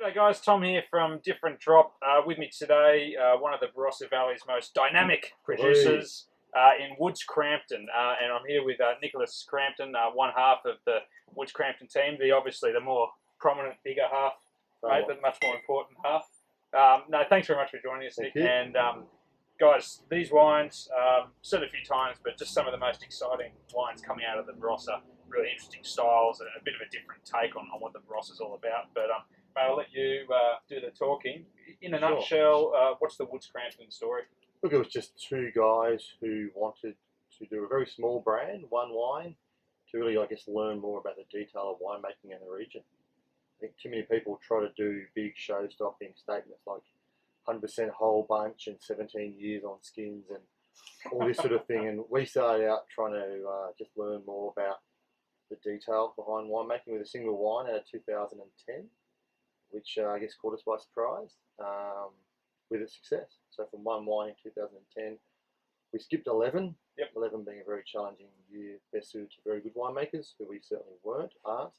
G'day guys, Tom here from Different Drop. With me today, one of the Barossa Valley's most dynamic producers in Woods Crampton. And I'm here with Nicholas Crampton, one half of the Woods Crampton team, obviously the more prominent, bigger half, right, but much more important half. No, thanks very much for joining us, Nick. And guys, these wines, said a few times, but just some of the most exciting wines coming out of the Barossa. Really interesting styles and a bit of a different take on what the Barossa's all about. But I'll let you do the talking. In a nutshell, what's the Woods Crampton story? Look, it was just two guys who wanted to do a very small brand, one wine, to really, I guess, learn more about the detail of winemaking in the region. I think too many people try to do big show-stopping statements like 100% whole bunch and 17 years on skins and all this sort of thing. And we started out trying to just learn more about the detail behind winemaking with a single wine out of 2010, which I guess caught us by surprise with its success. So from one wine in 2010, we skipped 11, 11 being a very challenging year, best suited to very good winemakers, who we certainly aren't.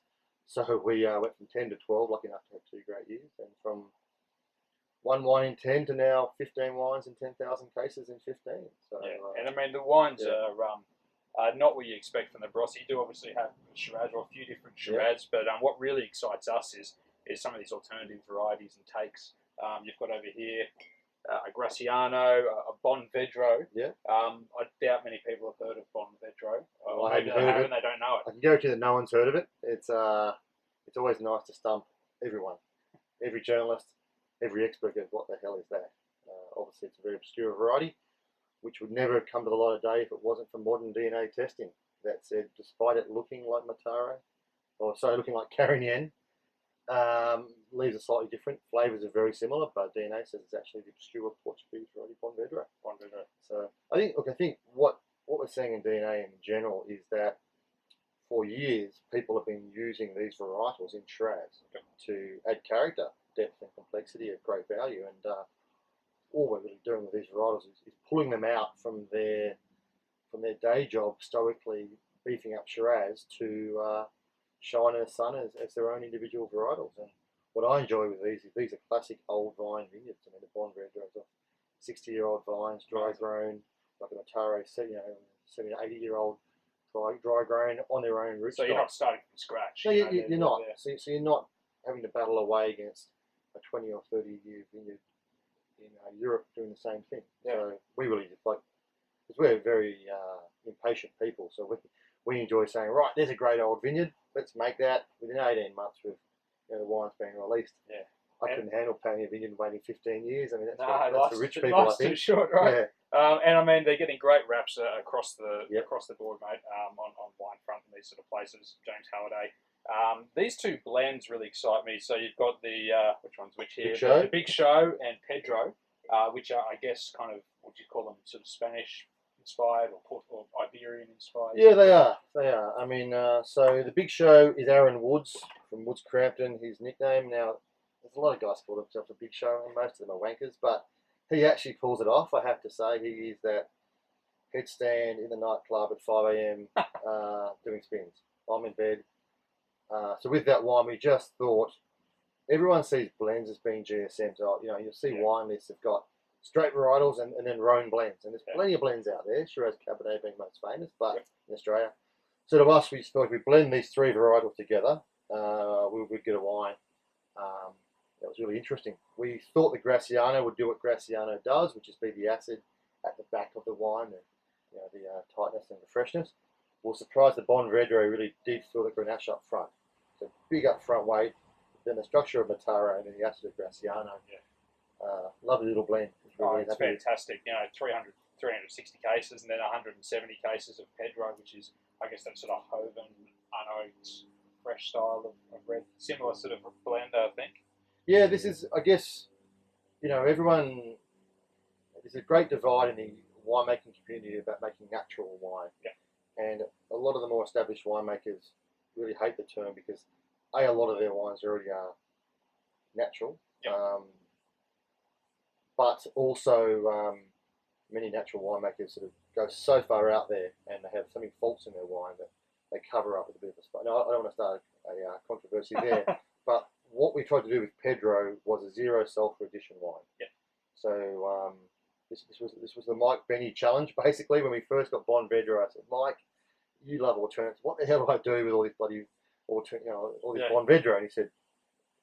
So we went from 10 to 12, lucky enough to have 2 great years, and from one wine in 10 to now 15 wines and 10,000 cases in 15. So, and I mean, the wines are not what you expect from the Barossa. You do obviously have Shiraz or a few different Shiraz, but what really excites us is some of these alternative varieties and takes. You've got over here a Graciano, a Bonvedro. I doubt many people have heard of Bonvedro. Well, I hadn't heard of it. And they don't know it. I can guarantee that no one's heard of it. It's always nice to stump everyone, every journalist, every expert goes, what the hell is that? Obviously, it's a very obscure variety, which would never come to the light of day if it wasn't for modern DNA testing. That said, despite it looking like looking like Carignan, leaves are slightly different. Flavours are very similar, but DNA says it's actually the obscure Portuguese variety Bonvedro. So I think what we're seeing in DNA in general is that for years people have been using these varietals in Shiraz to add character, depth, and complexity at great value. And all we're really doing with these varietals is pulling them out from their day job, stoically beefing up Shiraz to shine in the sun as their own individual varietals. And what I enjoy with these are classic old vine vineyards. I mean, the Bonvedro are 60-year-old vines, dry grown, like a Mataro, 70 to 80-year-old dry grown on their own root. So you're not starting from scratch. No, you're not. So you're not having to battle away against a 20 or 30-year vineyard in Europe doing the same thing. So we really just like, because we're very impatient people, so we enjoy saying, right, there's a great old vineyard, let's make that within 18 months with the wines being released. I couldn't handle paying a vineyard and waiting 15 years. I mean, that's for rich people, I think. Too short, right? And I mean, they're getting great raps across the board, mate, on Winefront and these sort of places. James Halliday. These two blends really excite me. So you've got the which one's which here? The Big Show and Pedro, which are, I guess, kind of, what do you call them, sort of Spanish inspired or Iberian inspired? Yeah, they are. I mean, so the Big Show is Aaron Woods from Woods Crampton, his nickname. Now, there's a lot of guys call themselves a Big Show, and most of them are wankers, but he actually pulls it off, I have to say. He is that headstand in the nightclub at 5 a.m. Doing spins. I'm in bed. So with that wine, we just thought, everyone sees blends as being GSMs. You'll see wine lists have got straight varietals and then Rhone blends. And there's plenty of blends out there, Shiraz Cabernet being most famous, but in Australia. So to us, we thought if we blend these 3 varietals together, we'd get a wine that was really interesting. We thought the Graciano would do what Graciano does, which is be the acid at the back of the wine, and the tightness and the freshness. We're surprised the Bonvedro really did feel the Grenache up front. So big up front weight, then the structure of Mataro and then the acid of Graciano. Lovely little blend. It's fantastic. 360 cases and then 170 cases of Pedro, which is, I guess, that sort of Hoven, unoaked, fresh style of red. Similar sort of blend, I think. Yeah, this is, I guess, everyone, there's a great divide in the winemaking community about making natural wine. And a lot of the more established winemakers really hate the term because, a lot of their wines already are natural. But also many natural winemakers sort of go so far out there and they have so many faults in their wine that they cover up with a bit of a spice. No, I don't want to start a controversy there, but what we tried to do with Pedro was a zero sulfur edition wine. Yeah. So this was the Mike Benny challenge basically. When we first got Bon Pedro, I said, Mike, you love alternatives. What the hell do I do with all this bloody all this Bon Pedro? And he said,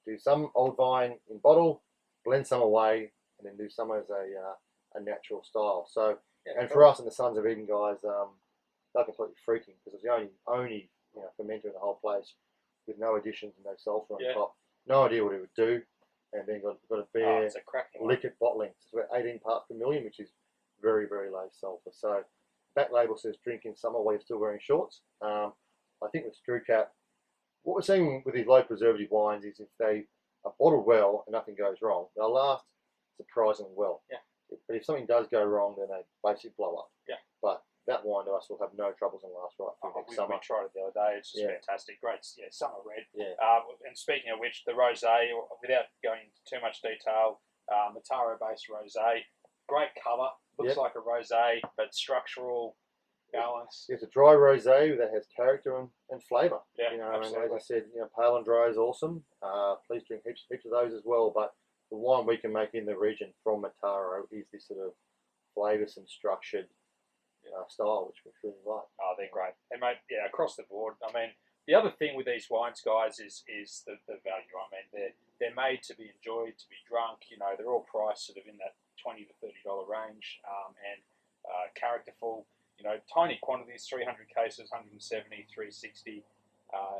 do some old vine in bottle, blend some away, and then do some as a natural style. So, and for us and the Sons of Eden guys, they're completely freaking because it was the only fermenter in the whole place with no additions and no sulfur on top. No idea what it would do, and then got a bare liquid bottling. So it's about 18 parts per million, which is very, very low sulfur. So back label says drink in summer while you're still wearing shorts. I think with Screwcap, what we're seeing with these low preservative wines is if they are bottled well and nothing goes wrong, they'll last surprisingly well. Yeah. But if something does go wrong, then they basically blow up. Yeah. But that wine to us will have no troubles and last right through next summer. We tried it the other day. It's just fantastic. Great, summer red. Yeah. And speaking of which, the rosé, without going into too much detail, Mataro-based rosé, great colour. Looks like a rosé, but structural, balance. It's a dry rosé that has character and flavour. Yeah, and absolutely. as I said, pale and dry is awesome. Please drink heaps of those as well. But the wine we can make in the region from Mataro is this sort of flavoursome, structured style, which we really like. Oh, they're great. And mate, across the board. I mean, the other thing with these wines, guys, is the value. I mean, they're made to be enjoyed, to be drunk. They're all priced sort of in that $20 to $30 range, and characterful. Tiny quantities, 300 cases, 170, 360,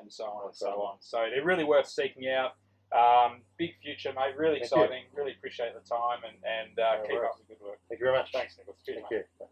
and so on and so on. So they're really worth seeking out. Big future, mate. Really exciting. Really appreciate the time and keep up the good work. Thank you very much. Thanks, Nicholas. Cheers, mate. Thank you.